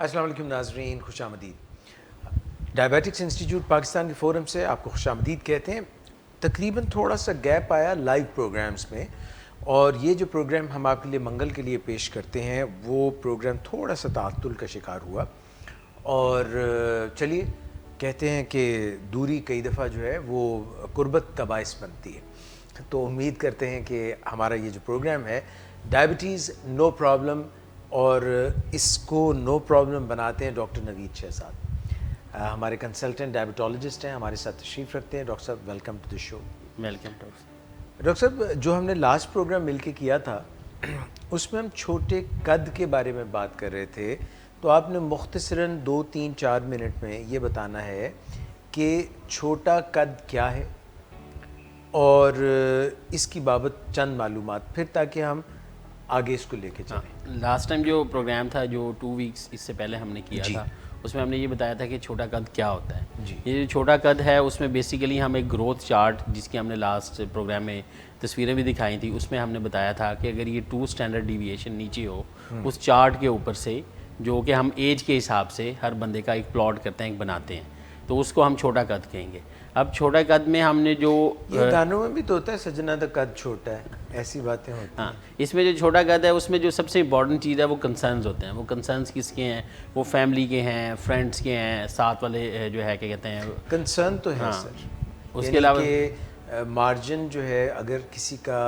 السلام علیکم ناظرین، خوش آمدید۔ ڈائبیٹکس انسٹیٹیوٹ پاکستان کے فورم سے آپ کو خوش آمدید کہتے ہیں۔ تقریباً تھوڑا سا گیپ آیا لائیو پروگرامز میں، اور یہ جو پروگرام ہم آپ کے لیے منگل کے لیے پیش کرتے ہیں وہ پروگرام تھوڑا سا تعطل کا شکار ہوا، اور چلیے کہتے ہیں کہ دوری کئی دفعہ جو ہے وہ قربت کا باعث بنتی ہے، تو امید کرتے ہیں کہ ہمارا یہ جو پروگرام ہے ڈائبٹیز نو پرابلم، اور اس کو نو پرابلم بناتے ہیں ڈاکٹر نوید شہزاد، ہمارے کنسلٹنٹ ڈائبٹولوجسٹ ہیں، ہمارے ساتھ تشریف رکھتے ہیں۔ ڈاکٹر صاحب welcome to the show. Welcome doctor صاحب، جو ہم نے لاسٹ پروگرام مل کے کیا تھا اس میں ہم چھوٹے قد کے بارے میں بات کر رہے تھے، تو آپ نے مختصراً 2-3-4 منٹ میں یہ بتانا ہے کہ چھوٹا قد کیا ہے اور اس کی بابت چند معلومات، پھر تاکہ ہم آگے اس کو لے کے چلیں۔ لاسٹ ٹائم جو پروگرام تھا جو 2 ویکس اس سے پہلے ہم نے کیا تھا، اس میں ہم نے یہ بتایا تھا کہ چھوٹا قد کیا ہوتا ہے۔ یہ جو چھوٹا قد ہے اس میں بیسیکلی ہم ایک گروتھ چارٹ، جس کی ہم نے لاسٹ پروگرام میں تصویریں بھی دکھائی تھیں، اس میں ہم نے بتایا تھا کہ اگر یہ 2 اسٹینڈرڈ ڈیویشن نیچے ہو اس چارٹ کے اوپر سے، جو کہ ہم ایج کے حساب سے ہر بندے کا ایک پلاٹ کرتے ہیں، ایک بناتے ہیں، تو اس کو ہم چھوٹا قد کہیں گے۔ اب چھوٹا قد میں ہم نے جو گانوں میں بھی تو ہوتا ہے سجنا دا قد چھوٹا ہے، ایسی باتیں ہوتی ہیں۔ ہاں، اس میں جو چھوٹا قد ہے اس میں جو سب سے امپورٹنٹ چیز ہے وہ کنسرنز ہوتے ہیں۔ وہ کنسرنز کس کے ہیں؟ وہ فیملی کے ہیں، فرینڈس کے ہیں، ساتھ والے جو ہے کیا کہتے ہیں کنسرن تو ہے سر، اس کے علاوہ کہ مارجن جو ہے اگر کسی کا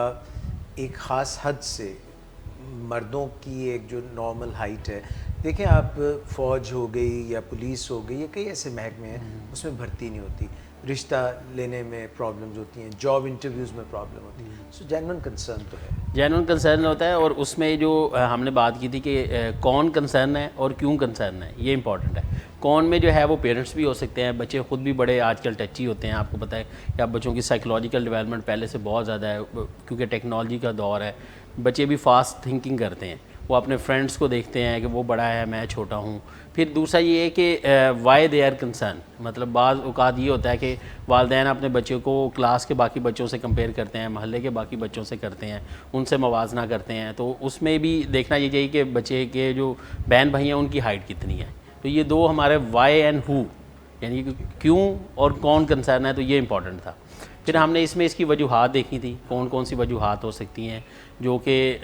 ایک خاص حد سے، مردوں کی ایک جو نارمل ہائٹ ہے، دیکھیں آپ فوج ہو گئی یا پولیس ہو گئی یا کئی ایسے محکمے ہیں اس میں بھرتی نہیں ہوتی، رشتہ لینے میں پرابلمز ہوتی ہیں، جاب انٹرویوز میں پرابلم ہوتی ہے، سو جینوئن کنسرن تو ہے، جینوئن کنسرن ہوتا ہے۔ اور اس میں جو ہم نے بات کی تھی کہ کون کنسرن ہے اور کیوں کنسرن ہے، یہ امپورٹنٹ ہے۔ کون میں جو ہے وہ پیرنٹس بھی ہو سکتے ہیں، بچے خود بھی بڑے آج کل ٹچی ہوتے ہیں، آپ کو پتہ ہے کہ اب بچوں کی سائیکولوجیکل ڈیولپمنٹ پہلے سے بہت زیادہ ہے، کیونکہ ٹیکنالوجی کا دور ہے، بچے بھی فاسٹ تھنکنگ کرتے ہیں، وہ اپنے فرینڈس کو دیکھتے ہیں کہ وہ بڑا ہے میں چھوٹا ہوں۔ پھر دوسرا یہ ہے کہ وائی دے آر کنسرن، مطلب بعض اوقات یہ ہوتا ہے کہ والدین اپنے بچوں کو کلاس کے باقی بچوں سے کمپیئر کرتے ہیں، محلے کے باقی بچوں سے کرتے ہیں، ان سے موازنہ کرتے ہیں، تو اس میں بھی دیکھنا یہ چاہیے کہ بچے کے جو بہن بھائی ہیں ان کی ہائٹ کتنی ہے۔ تو یہ 2 ہمارے وائی اینڈ ہو، یعنی کہ کیوں اور کون کنسرن ہے، تو یہ امپورٹنٹ تھا۔ پھر ہم نے اس میں اس کی وجوہات دیکھی تھی، کون کون سی وجوہات ہو سکتی ہیں جو کہ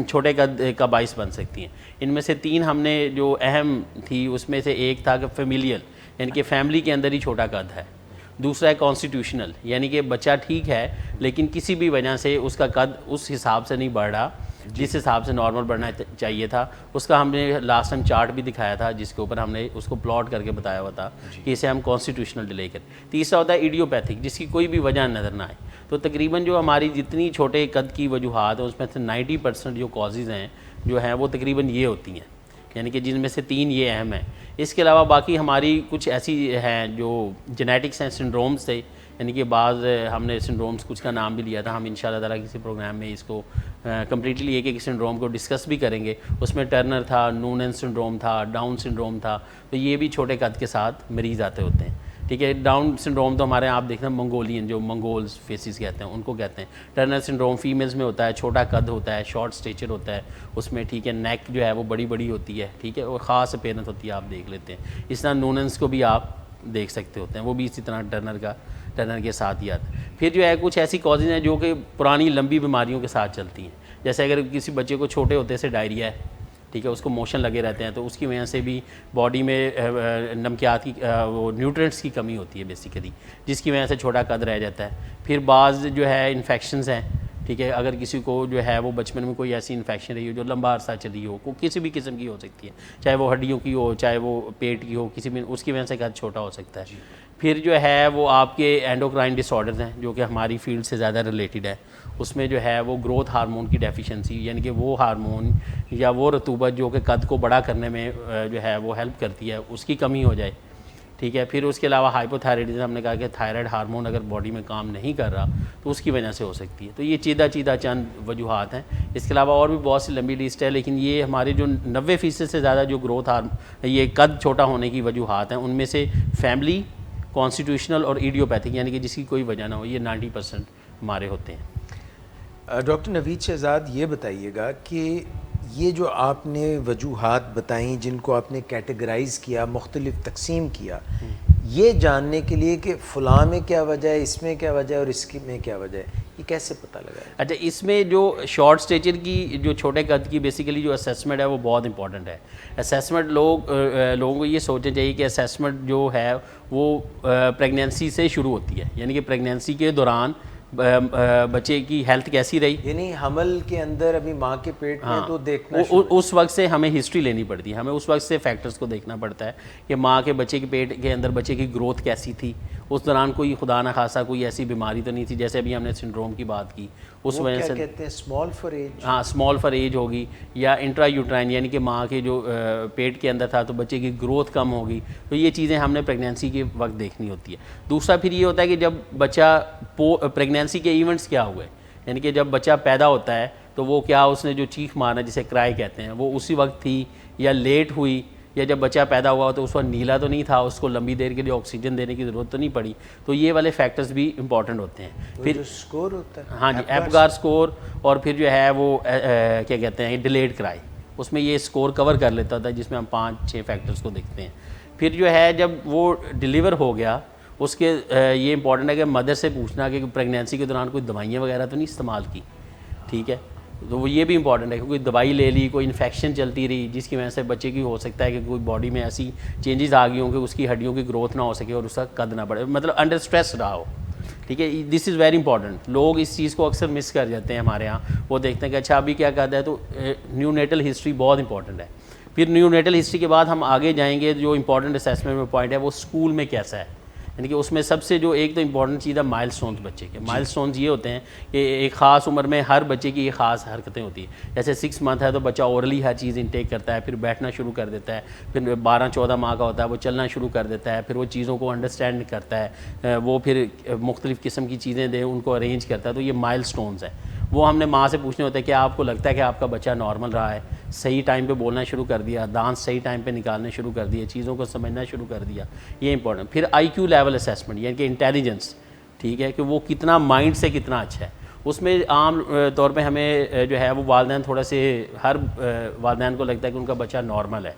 چھوٹے قد کا باعث بن سکتی ہیں۔ ان میں سے 3 ہم نے جو اہم تھی، اس میں سے ایک تھا کہ فیملیل، یعنی کہ فیملی کے اندر ہی چھوٹا قد ہے۔ دوسرا ہے کانسٹیٹیوشنل، یعنی کہ بچہ ٹھیک ہے لیکن کسی بھی وجہ سے اس کا قد اس حساب سے نہیں بڑھ رہا جس حساب سے نارمل بڑھنا چاہیے تھا۔ اس کا ہم نے لاسٹ ٹائم چارٹ بھی دکھایا تھا، جس کے اوپر ہم نے اس کو پلاٹ کر کے بتایا ہوا تھا کہ اسے ہم کانسٹیٹیوشنل ڈیلے کریں۔ تیسرا ہوتا ہے ایڈیوپیتھک، جس کی کوئی بھی وجہ نظر نہ آئے۔ تو تقریباً جو ہماری جتنی چھوٹے قد کی وجوہات ہیں اس میں سے 90% جو کازز ہیں جو ہیں وہ تقریباً یہ ہوتی ہیں، یعنی کہ جن میں سے 3 یہ اہم ہیں۔ اس کے علاوہ باقی ہماری کچھ ایسی ہیں جو جینیٹکس ہیں، سنڈرومز تھے، یعنی کہ بعض ہم نے سنڈرومز کچھ کا نام بھی لیا تھا، ہم انشاءاللہ تعالیٰ کسی پروگرام میں اس کو کمپلیٹلی ایک سنڈروم کو ڈسکس بھی کریں گے۔ اس میں ٹرنر تھا، نونن سنڈروم تھا، ڈاؤن سنڈروم تھا، تو یہ بھی چھوٹے قد کے ساتھ مریض آتے ہوتے ہیں، ٹھیک ہے۔ ڈاؤن سنڈروم تو ہمارے آپ دیکھتے ہیں منگولین، جو منگولز فیسز کہتے ہیں ان کو کہتے ہیں۔ ٹرنر سنڈروم فیمیلز میں ہوتا ہے، چھوٹا قد ہوتا ہے، شارٹ اسٹیچر ہوتا ہے اس میں، ٹھیک ہے۔ نیک جو ہے وہ بڑی بڑی ہوتی ہے، ٹھیک ہے، اور خاص اپیرنس ہوتی ہے، آپ دیکھ لیتے ہیں۔ اس طرح نوننس کو بھی آپ دیکھ سکتے ہوتے ہیں، وہ بھی اسی طرح ٹرنر کے ساتھ ہی آتا ہے۔ پھر جو ہے کچھ ایسی کازز ہیں جو کہ پرانی لمبی بیماریوں کے ساتھ چلتی ہیں، جیسے اگر کسی بچے کو چھوٹے ہوتے سے ڈائریا ہے، ٹھیک ہے، اس کو موشن لگے رہتے ہیں، تو اس کی وجہ سے بھی باڈی میں نمکیات کی وہ نیوٹرینٹس کی کمی ہوتی ہے بیسیکلی، جس کی وجہ سے چھوٹا قد رہ جاتا ہے۔ پھر بعض جو ہے انفیکشنز ہیں، ٹھیک ہے، اگر کسی کو جو ہے وہ بچپن میں کوئی ایسی انفیکشن رہی ہو جو لمبا عرصہ چلی ہو، کسی بھی قسم کی ہو سکتی ہے، چاہے وہ ہڈیوں کی ہو، چاہے وہ پیٹ کی ہو، کسی بھی، اس کی وجہ سے قد چھوٹا ہو سکتا ہے۔ پھر جو ہے وہ آپ کے اینڈوکرائن ڈس آرڈرز ہیں جو کہ ہماری فیلڈ سے زیادہ ریلیٹڈ ہے۔ اس میں جو ہے وہ گروتھ ہارمون کی ڈیفیشنسی، یعنی کہ وہ ہارمون یا وہ رطوبت جو کہ قد کو بڑا کرنے میں جو ہے وہ ہیلپ کرتی ہے، اس کی کمی ہو جائے، ٹھیک ہے۔ پھر اس کے علاوہ ہائپوتھائرائڈزم، ہم نے کہا کہ تھائرائڈ ہارمون اگر باڈی میں کام نہیں کر رہا تو اس کی وجہ سے ہو سکتی ہے۔ تو یہ چیدہ چند وجوہات ہیں، اس کے علاوہ اور بھی بہت سی لمبی لسٹ ہے، لیکن یہ ہمارے جو 90% سے زیادہ جو گروتھ یہ قد چھوٹا ہونے کی وجوہات ہیں، ان میں سے فیملی، کانسٹیٹیوشنل اور ایڈیوپیتھک، یعنی کہ جس کی کوئی وجہ نہ ہو، یہ 90% ہمارے ہوتے ہیں۔ ڈاکٹر نوید شہزاد، یہ بتائیے گا کہ یہ جو آپ نے وجوہات بتائیں جن کو آپ نے کیٹیگرائز کیا, مختلف تقسیم کیا, یہ جاننے کے لیے کہ فلاں میں کیا وجہ ہے, اس میں کیا وجہ ہے اور اس میں کیا وجہ ہے, یہ کیسے پتہ لگا ہے؟ اچھا, اس میں جو شارٹ اسٹیچر کی جو چھوٹے قد کی بیسیکلی جو اسیسمنٹ ہے وہ بہت امپورٹنٹ ہے. اسیسمنٹ لوگوں کو یہ سوچنا چاہیے کہ اسیسمنٹ جو ہے وہ پریگنینسی سے شروع ہوتی ہے, یعنی کہ پریگنینسی کے دوران بچے کی ہیلتھ کیسی رہی, یعنی حمل کے اندر ابھی ماں کے پیٹ میں تو دیکھنا اس وقت سے ہمیں ہسٹری لینی پڑتی ہے, ہمیں اس وقت سے فیکٹرز کو دیکھنا پڑتا ہے کہ ماں کے بچے کے پیٹ کے اندر بچے کی گروتھ کیسی تھی, اس دوران کوئی خدا نہ خاصہ کوئی ایسی بیماری تو نہیں تھی, جیسے ابھی ہم نے سنڈروم کی بات کی, اس وجہ سے کہتے ہیں اسمال فار ایج, ہاں اسمال فار ایج ہوگی, یا انٹرا یوٹرائن یعنی کہ ماں کے جو پیٹ کے اندر تھا تو بچے کی گروتھ کم ہوگی, تو یہ چیزیں ہم نے پریگنینسی کے وقت دیکھنی ہوتی ہے. دوسرا پھر یہ ہوتا ہے کہ جب بچہ پریگنینسی کے ایونٹس کیا ہوئے, یعنی کہ جب بچہ پیدا ہوتا ہے تو وہ کیا اس نے جو چیخ مارنا جسے کرائی کہتے ہیں وہ اسی وقت تھی یا لیٹ ہوئی, یا جب بچہ پیدا ہوا تو اس وقت نیلا تو نہیں تھا, اس کو لمبی دیر کے لیے آکسیجن دینے کی ضرورت تو نہیں پڑی, تو یہ والے فیکٹرز بھی امپورٹنٹ ہوتے ہیں. پھر اسکور ہوتا ہے, ہاں جی, ایپگار اسکور, اور پھر جو ہے وہ کیا کہتے ہیں ڈیلیڈ کرائی, اس میں یہ اسکور کور کر لیتا تھا جس میں ہم 5-6 فیکٹرز کو دیکھتے ہیں. پھر جو ہے جب وہ ڈیلیور ہو گیا اس کے یہ امپورٹنٹ ہے کہ مدر سے پوچھنا کہ پریگنینسی کے دوران کوئی دوائیاں وغیرہ تو نہیں استعمال کی, ٹھیک ہے, تو وہ یہ بھی امپورٹنٹ ہے کہ کوئی دوائی لے لی, کوئی انفیکشن چلتی رہی جس کی وجہ سے بچے کی ہو سکتا ہے کہ کوئی باڈی میں ایسی چینجز آ گئی ہوں کہ اس کی ہڈیوں کی گروتھ نہ ہو سکے اور اس کا قد نہ بڑھے, مطلب انڈر اسٹریس رہا ہو, ٹھیک ہے. دس از ویری امپورٹنٹ, لوگ اس چیز کو اکثر مس کر جاتے ہیں ہمارے یہاں, وہ دیکھتے ہیں کہ اچھا ابھی کیا کہتا ہے, تو نیو نیٹل ہسٹری بہت امپورٹنٹ ہے. پھر نیو نیٹل ہسٹری کے بعد ہم آگے جائیں گے, جو امپورٹنٹ اسیسمنٹ میں پوائنٹ ہے وہ اسکول میں کیسا ہے, یعنی کہ اس میں سب سے جو ایک تو امپورٹنٹ چیز ہے مائل سٹونز بچے کے. مائل سٹونز یہ ہوتے ہیں کہ ایک خاص عمر میں ہر بچے کی ایک خاص حرکتیں ہوتی ہیں, جیسے 6 منتھ ہے تو بچہ اورلی ہر چیز انٹیک کرتا ہے, پھر بیٹھنا شروع کر دیتا ہے, پھر 12-14 ماہ کا ہوتا ہے وہ چلنا شروع کر دیتا ہے, پھر وہ چیزوں کو انڈرسٹینڈ کرتا ہے, وہ پھر مختلف قسم کی چیزیں دیں ان کو ارینج کرتا ہے, تو یہ مائل سٹونز ہیں. وہ ہم نے ماں سے پوچھنے ہوتے ہیں کہ آپ کو لگتا ہے کہ آپ کا بچہ نارمل رہا ہے, صحیح ٹائم پہ بولنا شروع کر دیا, دانت صحیح ٹائم پہ نکالنے شروع کر دیے, چیزوں کو سمجھنا شروع کر دیا, یہ امپورٹنٹ. پھر آئی کیو لیول اسیسمنٹ یعنی کہ انٹیلیجنس, ٹھیک ہے, کہ وہ کتنا مائنڈ سے کتنا اچھا ہے. اس میں عام طور پہ ہمیں جو ہے وہ والدین تھوڑا سے, ہر والدین کو لگتا ہے کہ ان کا بچہ نارمل ہے,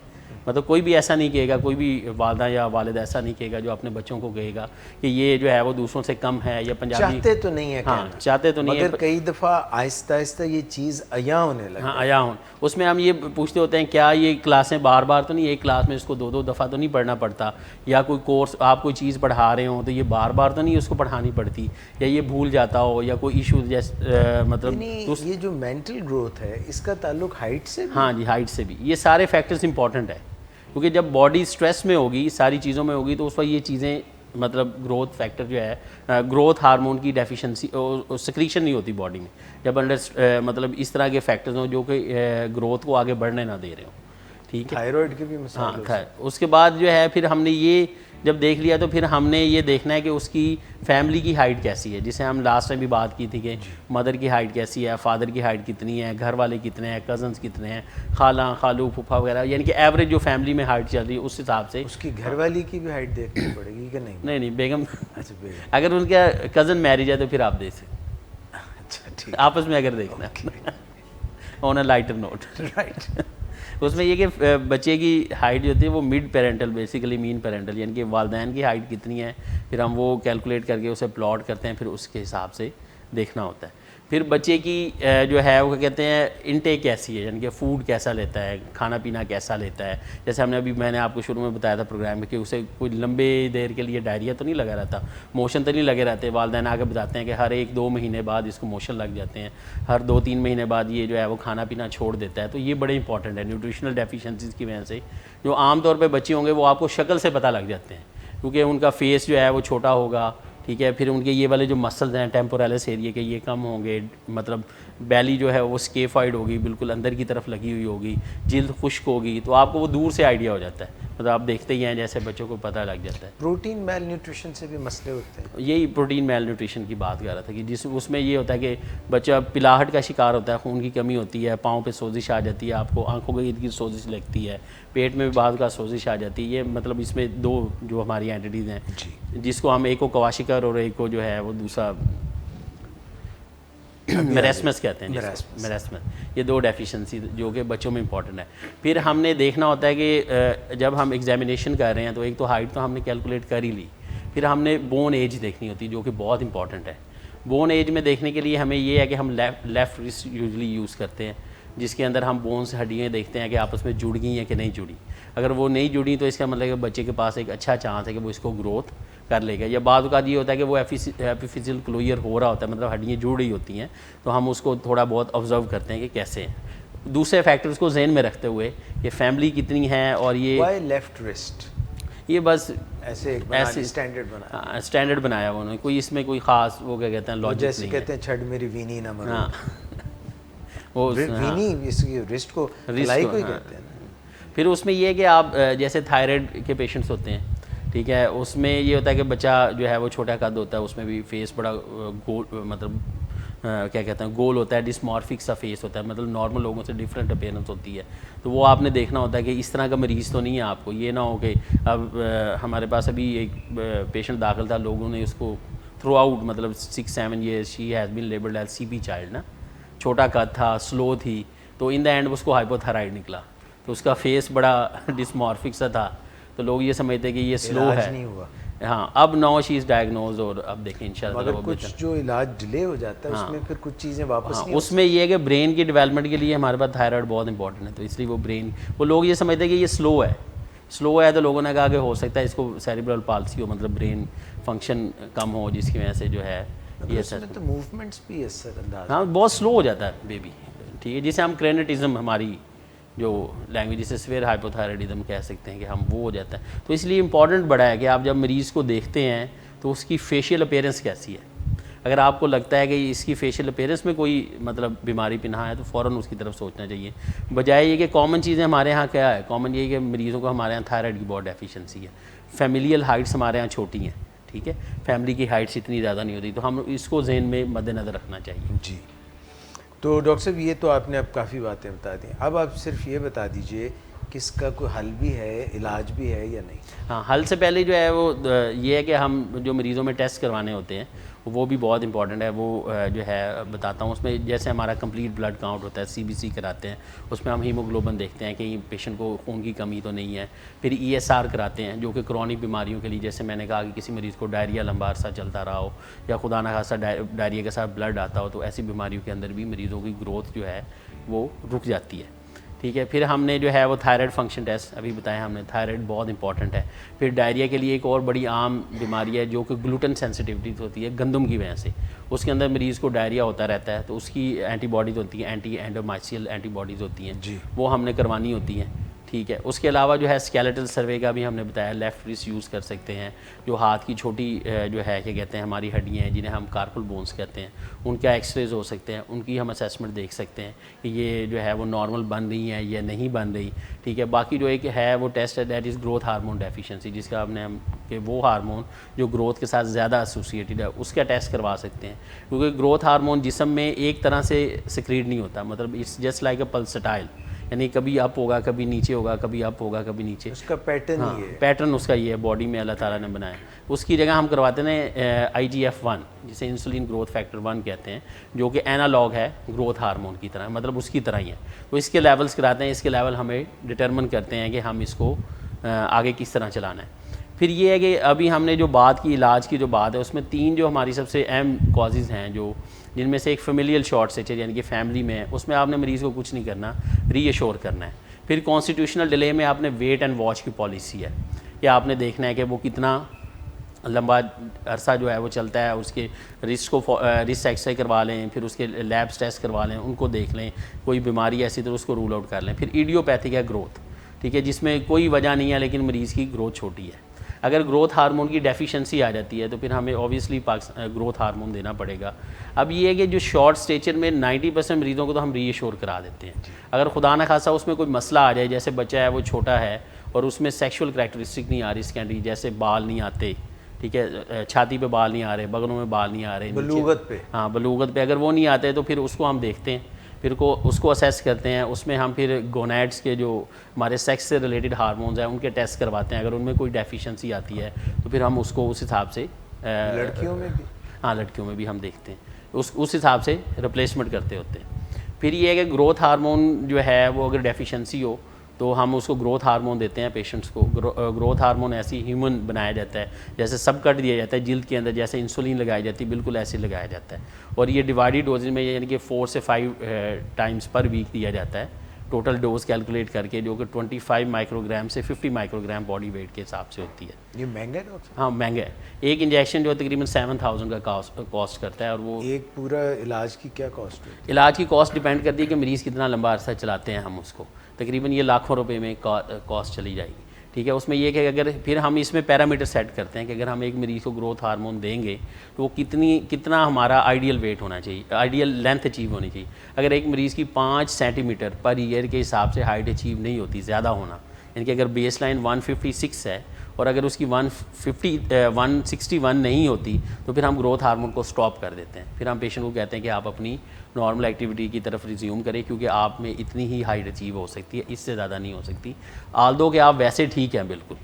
مطلب کوئی بھی ایسا نہیں کہے گا, کوئی بھی والدہ یا والد ایسا نہیں کہے گا جو اپنے بچوں کو کہے گا کہ یہ جو ہے وہ دوسروں سے کم ہے, یا پنجابی چاہتے تو نہیں ہے, ہاں چاہتے تو نہیں ہے, مگر کئی دفعہ آہستہ آہستہ یہ چیز عیاں ہونے لگتی. ہاں عیاں ہوں. اس میں ہم یہ پوچھتے ہوتے ہیں کیا یہ کلاسیں بار بار تو نہیں, ایک کلاس میں اس کو 2 دفعہ تو نہیں پڑھنا پڑتا, یا کوئی کورس آپ کوئی چیز پڑھا رہے ہوں تو یہ بار بار تو نہیں اس کو پڑھانی پڑتی, یا یہ بھول جاتا ہو, یا کوئی ایشو جیسے مطلب یہ جو مینٹل گروتھ ہے اس کا تعلق ہائٹ سے بھی؟ ہاں جی, ہائٹ سے بھی. یہ سارے فیکٹرز امپورٹنٹ ہے, کیونکہ جب باڈی سٹریس میں ہوگی, ساری چیزوں میں ہوگی, تو اس وقت یہ چیزیں مطلب گروتھ فیکٹر جو ہے, گروتھ ہارمون کی ڈیفیشنسی سکریشن نہیں ہوتی باڈی میں, جب انڈر مطلب اس طرح کے فیکٹرز ہوں جو کہ گروتھ کو آگے بڑھنے نہ دے رہے ہوں, ٹھیک ہے. تھائرائڈ کی بھی مثال ہاں, اس کے بعد جو ہے پھر ہم نے یہ جب دیکھ لیا تو پھر ہم نے یہ دیکھنا ہے کہ اس کی فیملی کی ہائٹ کیسی ہے, جسے ہم لاسٹ میں بھی بات کی تھی کہ مدر کی ہائٹ کیسی ہے, فادر کی ہائٹ کتنی ہے, گھر والے کتنے ہیں, کزنس کتنے ہیں, خالہ خالو پھوپھا وغیرہ, یعنی کہ ایوریج جو فیملی میں ہائٹ چل رہی ہے اس حساب سے. اس کی گھر والی کی بھی ہائٹ دیکھنی پڑے گی کہ نہیں؟ نہیں بیگم, اچھا بیگم, اگر ان کا کزن میرج ہے تو پھر آپ دیکھ سکتے, اچھا ٹھیک, آپس میں اگر دیکھنا آن اے لائٹر نوٹ, رائٹ. اس میں یہ کہ بچے کی ہائٹ جو ہوتی ہے وہ مڈ پیرنٹل, بیسیکلی مین پیرنٹل, یعنی کہ والدین کی ہائٹ کتنی ہے, پھر ہم وہ کیلکولیٹ کر کے اسے پلاٹ کرتے ہیں, پھر اس کے حساب سے دیکھنا ہوتا ہے. پھر بچے کی جو ہے وہ کہتے ہیں انٹیک کیسی ہے, یعنی کہ فوڈ کیسا لیتا ہے, کھانا پینا کیسا لیتا ہے. جیسے ہم نے میں نے آپ کو شروع میں بتایا تھا پروگرام میں کہ اسے کوئی لمبے دیر کے لیے ڈائریا تو نہیں لگا رہتا, موشن تو نہیں لگے رہتے. والدین آ کے بتاتے ہیں کہ ہر 1-2 مہینے بعد اس کو موشن لگ جاتے ہیں, ہر 2-3 مہینے بعد یہ جو ہے وہ کھانا پینا چھوڑ دیتا ہے. تو یہ بڑے امپورٹنٹ ہے نیوٹریشنل ڈیفیشنسیز کی وجہ سے. جو عام طور پہ بچے ہوں گے وہ آپ کو شکل سے پتہ لگ جاتے ہیں, کیونکہ ان کا فیس جو ہے وہ چھوٹا ہوگا, ٹھیک ہے. پھر ان کے یہ والے جو مسلز ہیں ٹیمپوریلس ایریا کے یہ کم ہوں گے, مطلب بیلی جو ہے وہ اسکیفائڈ ہوگی, بالکل اندر کی طرف لگی ہوئی ہوگی, جلد خشک ہوگی, تو آپ کو وہ دور سے آئیڈیا ہو جاتا ہے, مطلب آپ دیکھتے ہی ہیں جیسے بچوں کو پتہ لگ جاتا ہے. پروٹین میل نیوٹریشن سے بھی مسئلے ہوتے ہیں. یہی پروٹین میل نیوٹریشن کی بات کر رہا تھا کہ اس میں یہ ہوتا ہے کہ بچہ پلاہٹ کا شکار ہوتا ہے, خون کی کمی ہوتی ہے, پاؤں پہ سوزش آ جاتی ہے, آپ کو آنکھوں کے ارد گرد سوزش لگتی ہے, پیٹ میں بھی بعض کا سوزش آ جاتی ہے. یہ مطلب اس میں 2 جو ہماری اینٹیز ہیں, جس کو ہم ایک کو کواشیکر اور ایک کو جو ہے وہ دوسرا میراسمس کہتے ہیں میراسمس. یہ 2 ڈیفیشنسی جو کہ بچوں میں امپورٹنٹ ہے. پھر ہم نے دیکھنا ہوتا ہے کہ جب ہم ایگزامینیشن کر رہے ہیں تو ایک تو ہائٹ تو ہم نے کیلکولیٹ کر ہی لی, پھر ہم نے بون ایج دیکھنی ہوتی ہے جو کہ بہت امپورٹنٹ ہے. بون ایج میں دیکھنے کے لیے ہمیں یہ ہے کہ ہم لیفٹ ریسٹ یوزلی یوز کرتے ہیں, جس کے اندر ہم بونس ہڈیاں دیکھتے ہیں کہ آپس میں جڑ گئی ہیں کہ نہیں جڑی. اگر وہ نہیں جڑی تو اس کا مطلب ہے کہ بچے کے پاس ایک اچھا چانس ہے کہ وہ اس کو گروتھ کر لے گا. یا بعض اوقات یہ ہوتا ہے کہ وہ ایپیفیزیل کلوئر ہو رہا ہوتا ہے, مطلب ہڈیاں جڑ رہی ہوتی ہیں, تو ہم اس کو تھوڑا بہت آبزرو کرتے ہیں کہ کیسے ہیں. دوسرے فیکٹرز کو ذہن میں رکھتے ہوئے کہ فیملی کتنی ہے, اور وائی لیفٹ ریسٹ, یہ بس ایسے اسٹینڈرڈ بنایا انہوں نے, کوئی اس میں کوئی خاص وہ کیا کہتے ہیں لاجک جیسے نہیں کہتے ہیں چھڑ میری وینی نہ مرو. ہاں وہ وینی اس کی رسٹ کو کلائی کو ہی کہتے ہیں. پھر اس میں یہ ہے کہ آپ جیسے تھائرائڈ کے پیشنٹس ہوتے ہیں, ٹھیک ہے, اس میں یہ ہوتا ہے کہ بچہ جو ہے وہ چھوٹا قد ہوتا ہے, اس میں بھی فیس بڑا گول, مطلب کیا کہتے ہیں گول ہوتا ہے, ڈسمارفک سا فیس ہوتا ہے, مطلب نارمل لوگوں سے ڈفرینٹ اپیرنس ہوتی ہے. تو وہ آپ نے دیکھنا ہوتا ہے کہ اس طرح کا مریض تو نہیں ہے آپ کو. یہ نہ ہو کہ اب ہمارے پاس ابھی ایک پیشنٹ داخل تھا, لوگوں نے اس کو تھرو آؤٹ مطلب 6-7 years she has been labelled as CP child نا, چھوٹا قد تھا, سلو تھی, تو ان دا اینڈ اس کو ہائپوتھائرائڈ نکلا, تو اس کا فیس بڑا ڈسمارفک سا تھا, تو لوگ یہ سمجھتے کہ یہ سلو ہے. نہیں ہوا. ہاں, اب ناؤ شی از ڈائگنوز, اور اب دیکھیں انشاءاللہ مگر کچھ جو علاج ڈیلے ہو جاتا ہے اس میں پھر کچھ چیزیں واپس نہیں. اس میں یہ ہے کہ برین کی ڈیولپمنٹ کے لیے ہمارے پاس تھائرائڈ بہت امپورٹنٹ ہے, تو اس لیے وہ لوگ یہ سمجھتے ہیں کہ یہ سلو ہے, تو لوگوں نے کہا کہ ہو سکتا ہے اس کو سیریبرل پالسی ہو, مطلب برین فنکشن کم ہو, جس کی وجہ سے جو ہے یہ تو موومنٹس بھی اثر انداز, ہاں بہت سلو ہو جاتا ہے بیبی, ٹھیک ہے, جسے ہم کرینٹزم ہماری جو لینگویج جسے سویر ہائپوتھائرائڈزم کہہ سکتے ہیں کہ ہم وہ ہو جاتا ہے. تو اس لیے امپورٹنٹ بڑا ہے کہ آپ جب مریض کو دیکھتے ہیں تو اس کی فیشیل اپیرنس کیسی ہے. اگر آپ کو لگتا ہے کہ اس کی فیشیل اپیرنس میں کوئی مطلب بیماری پنہا ہے تو فوراً اس کی طرف سوچنا چاہیے, بجائے یہ کہ کامن چیزیں ہمارے یہاں کیا ہے, کامن یہ کہ مریضوں کو ہمارے یہاں تھائرائڈ کی بہت ڈیفیشنسی ہے, فیملیل ہائٹس ہمارے یہاں چھوٹی ہیں, ٹھیک ہے, فیملی کی ہائٹس اتنی زیادہ نہیں ہوتی, تو ہم اس کو ذہن میں مد نظر رکھنا چاہیے. جی. تو ڈاکٹر صاحب یہ تو آپ نے اب کافی باتیں بتا دیں, اب آپ صرف یہ بتا دیجئے کہ اس کا کوئی حل بھی ہے, علاج بھی ہے یا نہیں. ہاں, حل سے پہلے جو ہے وہ یہ ہے کہ ہم جو مریضوں میں ٹیسٹ کروانے ہوتے ہیں وہ بھی بہت امپورٹنٹ ہے. وہ جو ہے بتاتا ہوں, اس میں جیسے ہمارا کمپلیٹ بلڈ کاؤنٹ ہوتا ہے, CBC کراتے ہیں, اس میں ہم ہیموگلوبن دیکھتے ہیں کہ پیشنٹ کو خون کی کمی تو نہیں ہے. پھر ESR کراتے ہیں جو کہ کرونک بیماریوں کے لیے, جیسے میں نے کہا کہ کسی مریض کو ڈائریا لمبا عرصہ چلتا رہا ہو, یا خدا نہ خاصا ڈائریا کے ساتھ بلڈ آتا ہو, تو ایسی بیماریوں کے اندر بھی مریضوں کی گروتھ جو ہے وہ رک جاتی ہے, ٹھیک ہے. پھر ہم نے جو ہے وہ تھائرائڈ فنکشن ٹیسٹ ابھی بتایا ہم نے, تھائرائڈ بہت امپورٹنٹ ہے. پھر ڈائریا کے لیے ایک اور بڑی عام بیماری ہے جو کہ گلوٹن سینسٹیوٹی ہوتی ہے گندم کی وجہ سے, اس کے اندر مریض کو ڈائریا ہوتا رہتا ہے, تو اس کی اینٹی باڈیز ہوتی ہیں, اینٹی اینڈومائسیل اینٹی باڈیز ہوتی ہیں, وہ ہم نے کروانی ہوتی ہیں, ٹھیک ہے. اس کے علاوہ جو ہے اسکیلیٹل سروے کا بھی ہم نے بتایا, لیفٹ ریسٹ یوز کر سکتے ہیں, جو ہاتھ کی چھوٹی جو ہے کیا کہتے ہیں ہماری ہڈیاں ہیں جنہیں ہم کارپل بونس کہتے ہیں, ان کا ایکس ریز ہو سکتے ہیں, ان کی ہم اسیسمنٹ دیکھ سکتے ہیں کہ یہ جو ہے وہ نارمل بن رہی ہیں یا نہیں بن رہی, ٹھیک ہے. باقی جو ایک ہے وہ ٹیسٹ ہے, that is growth hormone deficiency, جس کا ہم نے کہ وہ ہارمون جو گروتھ کے ساتھ زیادہ ایسوسیٹڈ ہے اس کا ٹیسٹ کروا سکتے ہیں, کیونکہ گروتھ ہارمون جسم میں ایک طرح سے سیکریٹ نہیں ہوتا, مطلب اٹس جسٹ لائک اے پلسٹائل, یعنی کبھی اپ ہوگا کبھی نیچے ہوگا, کبھی اپ ہوگا کبھی نیچے, اس کا پیٹرن ہی ہے, پیٹرن اس کا یہ ہے, باڈی میں اللہ تعالیٰ نے بنایا. اس کی جگہ ہم کرواتے ہیں IGF-1 جسے انسولین گروتھ فیکٹر 1 کہتے ہیں, جو کہ اینالاگ ہے گروتھ ہارمون کی طرح, مطلب اس کی طرح ہی ہے. تو اس کے لیولز کراتے ہیں, اس کے لیول ہمیں ڈٹرمن کرتے ہیں کہ ہم اس کو آگے کس طرح چلانا ہے. پھر یہ ہے کہ ابھی ہم نے جو بات کی علاج کی جو بات ہے, اس میں 3 جو ہماری سب سے اہم کازز ہیں, جو جن میں سے ایک فیملیل شارٹ سٹریچر یعنی کہ فیملی میں ہے, اس میں آپ نے مریض کو کچھ نہیں کرنا, ری ایشور کرنا ہے. پھر کانسٹیٹیوشنل ڈیلے میں آپ نے ویٹ اینڈ واچ کی پالیسی ہے, کہ آپ نے دیکھنا ہے کہ وہ کتنا لمبا عرصہ جو ہے وہ چلتا ہے, اس کے رسٹ کو رسٹ ایکسرے کروا لیں, پھر اس کے لیبس ٹیسٹ کروا لیں, ان کو دیکھ لیں, کوئی بیماری ایسی تو اس کو رول آؤٹ کر لیں. پھر ایڈیوپیتھک ہے گروتھ, ٹھیک ہے, جس میں کوئی وجہ نہیں ہے لیکن مریض کی گروتھ چھوٹی ہے. اگر گروتھ ہارمون کی ڈیفیشنسی آ جاتی ہے تو پھر ہمیں اوبیسلی گروتھ ہارمون دینا پڑے گا. اب یہ ہے کہ جو شارٹ اسٹیچر میں 90% مریضوں کو تو ہم ری ایشور کرا دیتے ہیں. اگر خدا نہ خاصا اس میں کوئی مسئلہ آ جائے, جیسے بچہ ہے وہ چھوٹا ہے اور اس میں سیکشول کریکٹرسٹک نہیں آ رہی سیکنڈری, جیسے بال نہیں آتے, ٹھیک ہے, چھاتی پہ بال نہیں آ رہے, بغلوں میں بال نہیں آ رہے, بلوغت پہ, ہاں بلوغت پہ اگر وہ نہیں آتے تو پھر اس کو ہم دیکھتے ہیں, پھر اس کو اسیس کرتے ہیں. اس میں ہم پھر گونیڈس کے جو ہمارے سیکس سے ریلیٹڈ ہارمونز ہیں ان کے ٹیسٹ کرواتے ہیں. اگر ان میں کوئی ڈیفیشنسی آتی ہے تو پھر ہم اس کو اس حساب سے لڑکیوں میں بھی, ہاں لڑکیوں میں بھی ہم دیکھتے ہیں. اس حساب سے ریپلیسمنٹ کرتے ہوتے ہیں. پھر یہ ہے کہ گروتھ ہارمون جو ہے وہ اگر ڈیفیشنسی ہو تو ہم اس کو گروتھ ہارمون دیتے ہیں پیشنٹس کو. گروتھ ہارمون ایسی ہیومن بنایا جاتا ہے, جیسے سب کٹ دیا جاتا ہے جلد کے اندر, جیسے انسولین لگائی جاتی ہے بالکل ایسے لگایا جاتا ہے. اور یہ ڈیوائڈیڈ ڈوزز میں یعنی کہ 4 سے 5 ٹائمز پر ویک دیا جاتا ہے, ٹوٹل ڈوز کیلکولیٹ کر کے, جو کہ 25 مائکرو گرام سے 50 مائکرو گرام باڈی ویٹ کے حساب سے ہوتی ہے. یہ مہنگا ہے ڈاکٹر صاحب؟ ہاں مہنگا ہے. ایک انجیکشن جو تقریباً 7000 کا کاسٹ کرتا ہے. اور وہ ایک پورا علاج کی کیا کاسٹ ہے؟ علاج کی کاسٹ ڈیپینڈ کرتی ہے کہ مریض کتنا لمبا عرصہ چلاتے ہیں ہم اس کو. تقریباً یہ لاکھوں روپے میں کاسٹ چلی جائے گی. ٹھیک ہے, اس میں یہ کہ اگر پھر ہم اس میں پیرامیٹر سیٹ کرتے ہیں کہ اگر ہم ایک مریض کو گروتھ ہارمون دیں گے تو وہ کتنا ہمارا آئیڈیل ویٹ ہونا چاہیے, آئیڈیل لینتھ اچیو ہونی چاہیے. اگر ایک مریض کی 5 سینٹی میٹر پر ایئر کے حساب سے ہائٹ اچیو نہیں ہوتی, زیادہ ہونا, یعنی کہ اگر بیس لائن 156 ہے اور اگر اس کی 161 نہیں ہوتی تو پھر ہم گروتھ ہارمون کو سٹاپ کر دیتے ہیں. پھر ہم پیشنٹ کو کہتے ہیں کہ آپ اپنی نارمل ایکٹیویٹی کی طرف ریزیوم کریں, کیونکہ آپ میں اتنی ہی ہائٹ اچیو ہو سکتی ہے, اس سے زیادہ نہیں ہو سکتی. آلدو کہ آپ ویسے ٹھیک ہیں بالکل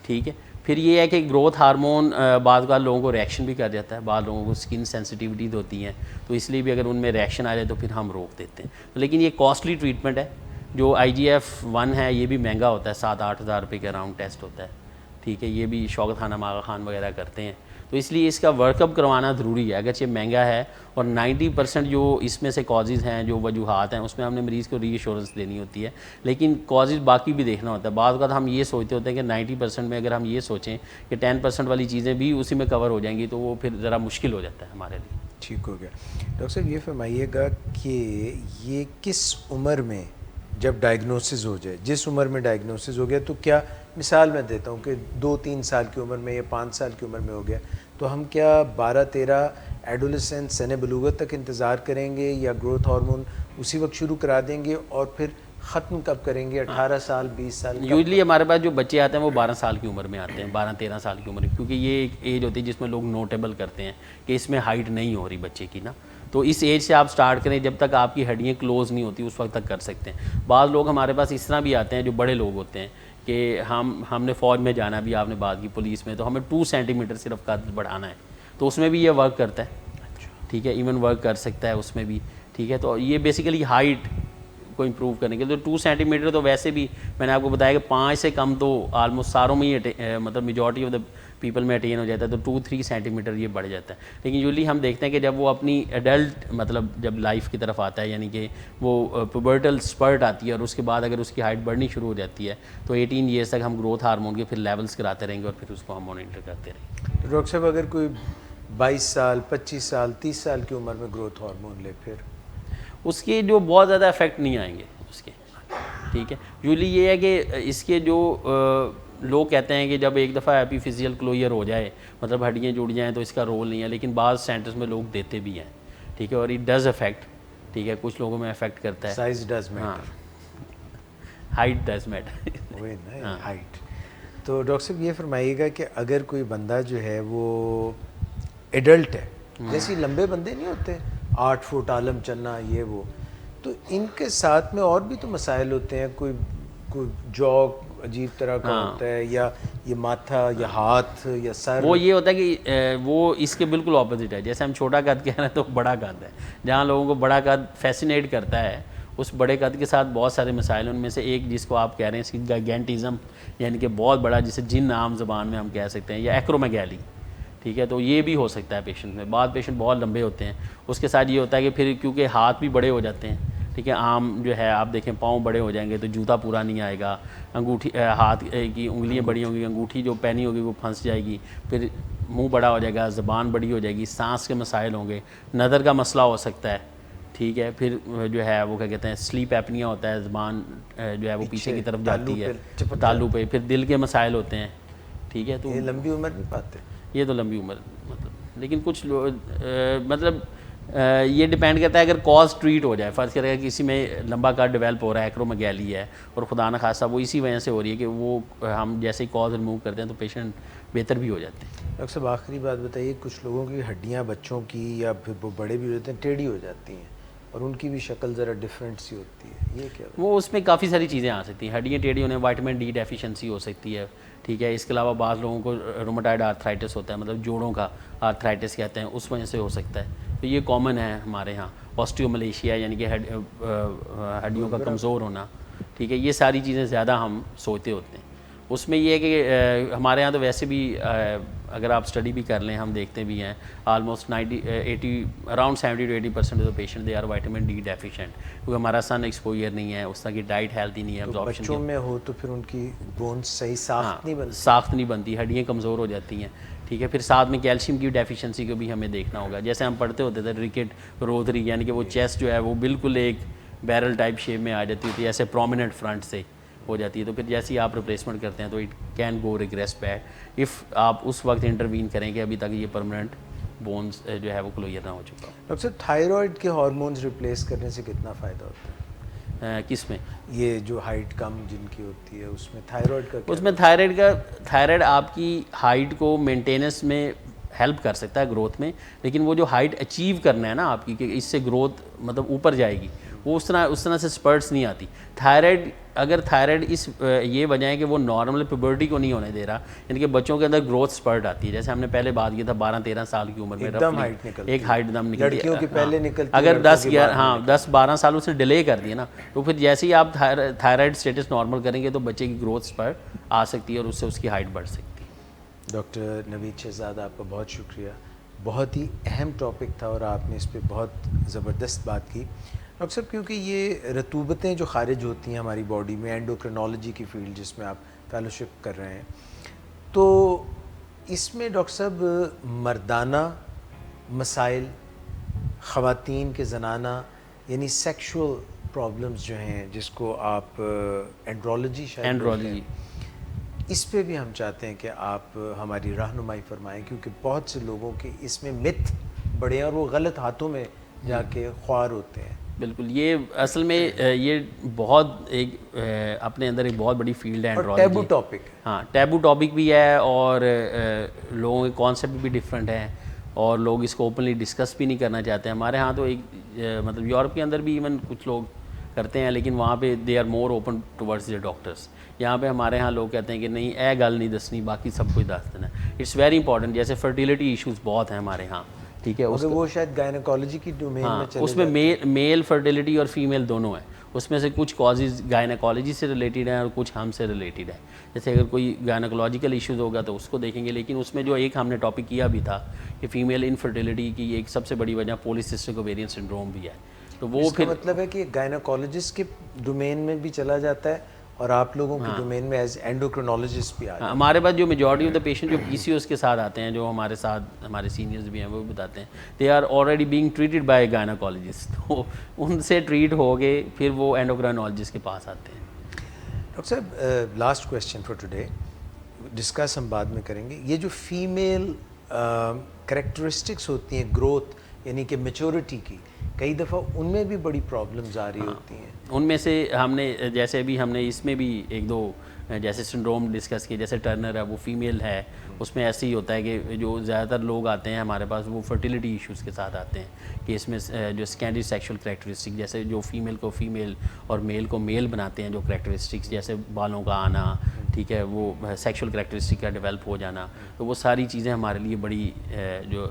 ٹھیک ہے. پھر یہ ہے کہ گروتھ ہارمون بعض اوقات لوگوں کو ریئیکشن بھی کر جاتا ہے, بعض لوگوں کو اسکن سینسٹیوٹیز ہوتی ہیں, تو اس لیے بھی اگر ان میں ریئیکشن آ جائے تو پھر ہم روک دیتے ہیں. لیکن یہ کاسٹلی ٹریٹمنٹ ہے. جو IGF-1 ہے یہ بھی مہنگا ہوتا ہے, 7-8 ہزار روپے کے اراؤنڈ ٹیسٹ ہوتا ہے. ٹھیک ہے, یہ بھی شوکت خانم آغا خان وغیرہ کرتے ہیں, تو اس لیے اس کا ورک اپ کروانا ضروری ہے. اگرچہ مہنگا ہے اور 90% جو اس میں سے کازز ہیں, جو وجوہات ہیں, اس میں ہم نے مریض کو ری ایشورنس دینی ہوتی ہے, لیکن کازز باقی بھی دیکھنا ہوتا ہے. بعض اوقات ہم یہ سوچتے ہوتے ہیں کہ 90% میں اگر ہم یہ سوچیں کہ 10% والی چیزیں بھی اسی میں کور ہو جائیں گی تو وہ پھر ذرا مشکل ہو جاتا ہے ہمارے لیے. ٹھیک ہو گیا. ڈاکٹر صاحب یہ فرمائیے گا کہ یہ کس عمر میں جب ڈائگنوسز ہو جائے, جس عمر میں ڈائگنوسز ہو گیا, تو کیا مثال میں دیتا ہوں کہ 2-3 سال کی عمر میں یا 5 سال کی عمر میں ہو گیا, تو ہم کیا 12-13 ایڈولیسنٹ سن بلوغت تک انتظار کریں گے یا گروتھ ہارمون اسی وقت شروع کرا دیں گے, اور پھر ختم کب کریں گے, 18 سال 20 سال؟ یوزلی ہمارے پاس جو بچے آتے ہیں وہ 12 سال کی عمر میں آتے ہیں, 12-13 سال کی عمر میں, کیونکہ یہ ایک ایج ہوتی ہے جس میں لوگ نوٹیبل کرتے ہیں کہ اس میں ہائٹ نہیں ہو رہی بچے کی نا. تو اس ایج سے آپ سٹارٹ کریں, جب تک آپ کی ہڈیاں کلوز نہیں ہوتی اس وقت تک کر سکتے ہیں. بعض لوگ ہمارے پاس اس طرح بھی آتے ہیں جو بڑے لوگ ہوتے ہیں کہ ہم نے فوج میں جانا بھی, آپ نے بات کی پولیس میں, تو ہمیں 2 سینٹی میٹر صرف قد بڑھانا ہے, تو اس میں بھی یہ ورک کرتا ہے. ٹھیک ہے, ایون ورک کر سکتا ہے اس میں بھی. ٹھیک ہے, تو یہ بیسیکلی ہائٹ کو امپروو کرنے کے لیے. تو 2 سینٹی میٹر تو ویسے بھی میں نے آپ کو بتایا کہ 5 سے کم تو آلموسٹ ساروں میں ہی مطلب میجورٹی آف دا پیپل میں اٹین ہو جاتا ہے, تو 2-3 سینٹی میٹر یہ بڑھ جاتا ہے. لیکن یوزلی ہم دیکھتے ہیں کہ جب وہ اپنی ایڈلٹ مطلب جب لائف کی طرف آتا ہے, یعنی کہ وہ پیوبرٹل سپرٹ آتی ہے, اور اس کے بعد اگر اس کی ہائٹ بڑھنی شروع ہو جاتی ہے تو 18 ایئرس تک ہم گروتھ ہارمون کے پھر لیولس کراتے رہیں گے, اور پھر اس کو ہم مانیٹر کرتے رہیں گے. تو ڈاکٹر صاحب اگر کوئی 22 سال 25 سال 30 سال کی عمر میں گروتھ ہارمون لے, پھر اس کے جو بہت زیادہ افیکٹ نہیں آئیں گے اس کے. ٹھیک ہے, یوزلی یہ ہے کہ اس کے جو لوگ کہتے ہیں کہ جب ایک دفعہ ایپی فزیل کلوئر ہو جائے, مطلب ہڈیاں جڑ جائیں, تو اس کا رول نہیں ہے, لیکن بعض سینٹرز میں لوگ دیتے بھی ہیں. ٹھیک ہے, اور اٹ ڈز افیکٹ. ٹھیک ہے, کچھ لوگوں میں افیکٹ کرتا ہے. Size does matter, height does matter. وہی نا ہائٹ. تو ڈاکٹر صاحب یہ فرمائیے گا کہ اگر کوئی بندہ جو ہے وہ ایڈلٹ ہے, جیسے لمبے بندے نہیں ہوتے 8 فٹ عالم چلنا یہ وہ, تو ان کے ساتھ میں اور بھی تو مسائل ہوتے ہیں, کوئی جوک عجیب طرح کا ہوتا ہے, یا یہ ماتھا یا ہاتھ یا سر. وہ یہ ہوتا ہے کہ وہ اس کے بالکل اپوزٹ ہے. جیسے ہم چھوٹا قد کہہ رہے ہیں تو بڑا قد ہے. جہاں لوگوں کو بڑا قد فیسینیٹ کرتا ہے, اس بڑے قد کے ساتھ بہت سارے مسائل. ان میں سے ایک جس کو آپ کہہ رہے ہیں گیگینٹزم, یعنی کہ بہت بڑا, جسے جن عام زبان میں ہم کہہ سکتے ہیں, یا ایکرومیگیلی. ٹھیک ہے, تو یہ بھی ہو سکتا ہے پیشنٹ میں. بعض پیشنٹ بہت لمبے ہوتے ہیں, اس کے ساتھ یہ ہوتا ہے کہ پھر کیونکہ ہاتھ بھی بڑے ہو جاتے ہیں. ٹھیک ہے, عام جو ہے آپ دیکھیں پاؤں بڑے ہو جائیں گے تو جوتا پورا نہیں آئے گا, انگوٹھی ہاتھ کی انگلیاں بڑی ہوں گی, انگوٹھی جو پہنی ہوگی وہ پھنس جائے گی, پھر منہ بڑا ہو جائے گا, زبان بڑی ہو جائے گی, سانس کے مسائل ہوں گے, نظر کا مسئلہ ہو سکتا ہے. ٹھیک ہے, پھر جو ہے وہ کیا کہتے ہیں سلیپ ایپنیا ہوتا ہے, زبان جو ہے وہ پیچھے کی طرف جاتی ہے تالو پہ, پھر دل کے مسائل ہوتے ہیں. ٹھیک ہے, تو یہ لمبی عمر نہیں پاتے, یہ تو لمبی عمر مطلب, لیکن کچھ مطلب یہ ڈپینڈ کرتا ہے. اگر کاز ٹریٹ ہو جائے, فرض کرے کہ کسی میں لمبا قد ڈیولپ ہو رہا ہے, ایکرومیگیلی ہے, اور خدا نخواستہ وہ اسی وجہ سے ہو رہی ہے کہ وہ ہم جیسے ہی کاز ریموو کرتے ہیں تو پیشنٹ بہتر بھی ہو جاتے ہیں. ڈاکٹر صاحب آخری بات بتائیے, کچھ لوگوں کی ہڈیاں بچوں کی یا پھر وہ بڑے بھی ہوتے ہیں ٹیڑھی ہو جاتی ہیں, اور ان کی بھی شکل ذرا ڈفرینٹ سی ہوتی ہے, یہ کیا؟ وہ اس میں کافی ساری چیزیں آ سکتی ہیں. ہڈیاں ٹیڑھی ہونے, وائٹامن ڈی ڈیفیشنسی ہو سکتی ہے. ٹھیک ہے, اس کے علاوہ بعض لوگوں کو روماٹائڈ آرتھرائٹس ہوتا ہے, مطلب جوڑوں کا آرتھرائٹس کہتے ہیں, اس وجہ سے ہو سکتا ہے. تو یہ کامن ہے ہمارے ہاں. آسٹیوملیشیا یعنی کہ ہڈیوں کا کمزور ہونا, ٹھیک ہے, یہ ساری چیزیں زیادہ ہم سوچتے ہوتے ہیں. اس میں یہ ہے کہ ہمارے ہاں تو ویسے بھی اگر آپ اسٹڈی بھی کر لیں, ہم دیکھتے بھی ہیں almost 70% of patient they are vitamin D deficient, کیونکہ ہمارا سن ایکسپوجر نہیں ہے, اس طرح کی ڈائٹ ہیلتھی نہیں ہے, ابزارپشن بچوں میں ہو تو پھر ان کی بونس صحیح ساخت نہیں بنتی, ساخت نہیں بنتی, ہڈیاں کمزور ہو جاتی ہیں, ٹھیک ہے. پھر ساتھ میں کیلشیم کی ڈیفیشنسی کو بھی ہمیں دیکھنا ہوگا. جیسے ہم پڑھتے ہوتے تھے رکٹ روتھری, یعنی کہ وہ چیسٹ جو ہے وہ بالکل ایک بیرل ٹائپ شیپ میں آ جاتی ہوتی ہے, ایسے پرومیننٹ فرنٹ سے ہو جاتی ہے. تو پھر جیسے ہی آپ ریپلیسمنٹ کرتے ہیں تو it can go regress back if آپ اس وقت انٹروین کریں کہ ابھی تک یہ پرماننٹ بونز جو ہے وہ کلوئر نہ ہو چکا. ڈاکٹر صاحب تھائرائڈ کے ہارمونز ریپلیس کرنے سے کتنا فائدہ ہوتا ہے؟ کس میں؟ یہ جو ہائٹ کم جن کی ہوتی ہے اس میں تھائرائڈ کا اس میں تھائرائڈ آپ کی ہائٹ کو مینٹیننس میں ہیلپ کر سکتا ہے گروتھ میں, لیکن وہ جو ہائٹ اچیو کرنا ہے نا آپ کی کہ اس سے گروتھ مطلب اوپر جائے گی, وہ اس طرح سے سپرٹس نہیں آتی. اگر تھائرائڈ اس یہ وجہ ہے کہ وہ نارمل پیوبرٹی کو نہیں ہونے دے رہا, یعنی کہ بچوں کے اندر گروتھ سپرٹ آتی ہے. جیسے ہم نے پہلے بات کی تھا 12-13 سال کی عمر میں ایک ہائٹ دم نکلتی ہے, لڑکیوں کی پہلے نکلتی, اگر 10-12 سالوں سے ڈیلے کر دیا نا, تو پھر جیسے ہی آپ تھائرائڈ اسٹیٹس نارمل کریں گے تو بچے کی گروتھ سپرٹ آ سکتی ہے اور اس سے اس کی ہائٹ بڑھ سکتی ہے. ڈاکٹر نوید شہزاد آپ کا بہت شکریہ, بہت ہی اہم ٹاپک تھا اور آپ نے اس پہ بہت زبردست بات کی. ڈاکٹر صاحب کیونکہ یہ رطوبتیں جو خارج ہوتی ہیں ہماری باڈی میں, اینڈوکرینالوجی کی فیلڈ جس میں آپ فیلوشپ کر رہے ہیں, تو اس میں ڈاکٹر صاحب مردانہ مسائل, خواتین کے زنانہ یعنی سیکشول پرابلمز جو ہیں جس کو آپ اینڈرولوجی, اس پہ بھی ہم چاہتے ہیں کہ آپ ہماری رہنمائی فرمائیں, کیونکہ بہت سے لوگوں کے اس میں مت بڑے ہیں اور وہ غلط ہاتھوں میں جا کے خوار ہوتے ہیں. بالکل, یہ اصل میں یہ بہت ایک اپنے اندر ایک بہت بڑی فیلڈ ہے اینڈرولوجی. ٹیبو ٹاپک, ہاں ٹیبو ٹاپک بھی ہے, اور لوگوں کے کانسیپٹ بھی ڈفرینٹ ہیں, اور لوگ اس کو اوپنلی ڈسکس بھی نہیں کرنا چاہتے ہیں. ہمارے ہاں تو ایک مطلب یورپ کے اندر بھی ایون کچھ لوگ کرتے ہیں, لیکن وہاں پہ they are more open towards the doctors. یہاں پہ ہمارے ہاں لوگ کہتے ہیں کہ نہیں اے گل نہیں دسنی, باقی سب کچھ دس دینا. It's very important. جیسے فرٹیلیٹی ایشوز بہت ہیں ہمارے ہاں, ٹھیک ہے, وہ شاید گائنیکالوجی کی ڈومین میں چلے, اس میں میل فرٹیلیٹی اور فیمیل دونوں ہیں. اس میں سے کچھ کازز گائنیکالوجی سے ریلیٹڈ ہیں اور کچھ ہم سے ریلیٹڈ ہیں. جیسے اگر کوئی گائنیکولوجیکل ایشوز ہوگا تو اس کو دیکھیں گے, لیکن اس میں جو ایک ہم نے ٹاپک کیا بھی تھا کہ فیمیل انفرٹیلیٹی کی ایک سب سے بڑی وجہ پولیسسٹک اوویرین سنڈروم بھی ہے. تو وہ پھر مطلب ہے کہ گائنیکالوجسٹ کے ڈومین میں بھی چلا جاتا ہے اور آپ لوگوں کے ڈومین میں ایز اینڈوکرینالوجسٹ بھی آ جاتے ہیں. ہمارے پاس جو میجورٹی آف دا پیشنٹ جو پی سی اوز کے ساتھ آتے ہیں, جو ہمارے ساتھ ہمارے سینئرز بھی ہیں, وہ بتاتے ہیں they are already being treated by gynaecologist. تو ان سے ٹریٹ ہو گئے پھر وہ اینڈوکرینالوجسٹ کے پاس آتے ہیں. ڈاکٹر صاحب last question for today, discuss ہم بعد میں کریں گے. یہ جو فیمیل کریکٹرسٹکس ہوتی ہیں گروتھ یعنی کہ میچورٹی کی, کئی دفعہ ان میں بھی بڑی پرابلمز آ رہی ہوتی ہیں. ان میں سے ہم نے جیسے ابھی ہم نے اس میں بھی ایک دو جیسے سنڈروم ڈسکس کیے. جیسے ٹرنر ہے, وہ فیمیل ہے, اس میں ایسے ہی ہوتا ہے کہ جو زیادہ تر لوگ آتے ہیں ہمارے پاس وہ فرٹیلیٹی ایشوز کے ساتھ آتے ہیں, کہ اس میں جو سیکنڈری سیکشول کریکٹرسٹک جیسے جو فیمیل کو فیمیل اور میل کو میل بناتے ہیں, جو کریکٹرسٹکس جیسے بالوں کا آنا, ٹھیک ہے, وہ سیکشول کریکٹرسٹک کا ڈیولپ ہو جانا, تو وہ ساری چیزیں ہمارے لیے بڑی جو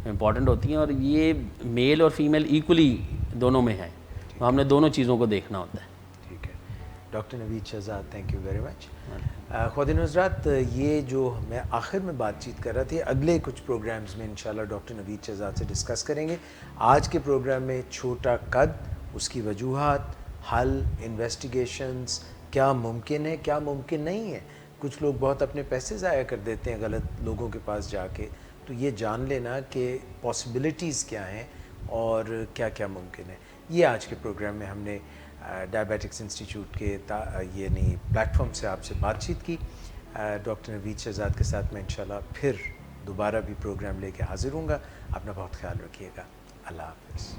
امپورٹنٹ ہوتی ہیں. اور یہ میل اور فیمیل ایکولی دونوں میں ہے, تو ہم نے دونوں چیزوں کو دیکھنا ہوتا ہے. ٹھیک ہے doctor Naveed Shahzad, thank you very much. خواتین حضرات, یہ جو میں آخر میں بات چیت کر رہا تھی, اگلے کچھ پروگرامز میں انشاءاللہ ڈاکٹر نوید شہزاد سے ڈسکس کریں گے. آج کے پروگرام میں چھوٹا قد, اس کی وجوہات, حل, انویسٹیگیشنز, کیا ممکن ہے کیا ممکن نہیں ہے. کچھ لوگ بہت اپنے پیسے ضائع کر دیتے ہیں غلط لوگوں کے پاس جا کے, تو یہ جان لینا کہ پاسبلٹیز کیا ہیں اور کیا کیا ممکن ہے. یہ آج کے پروگرام میں ہم نے ڈائبیٹکس انسٹیٹیوٹ کے یعنی پلیٹ فارم سے آپ سے بات چیت کی. ڈاکٹر نوید شہزاد کے ساتھ میں انشاءاللہ پھر دوبارہ بھی پروگرام لے کے حاضر ہوں گا. اپنا بہت خیال رکھیے گا. اللہ حافظ.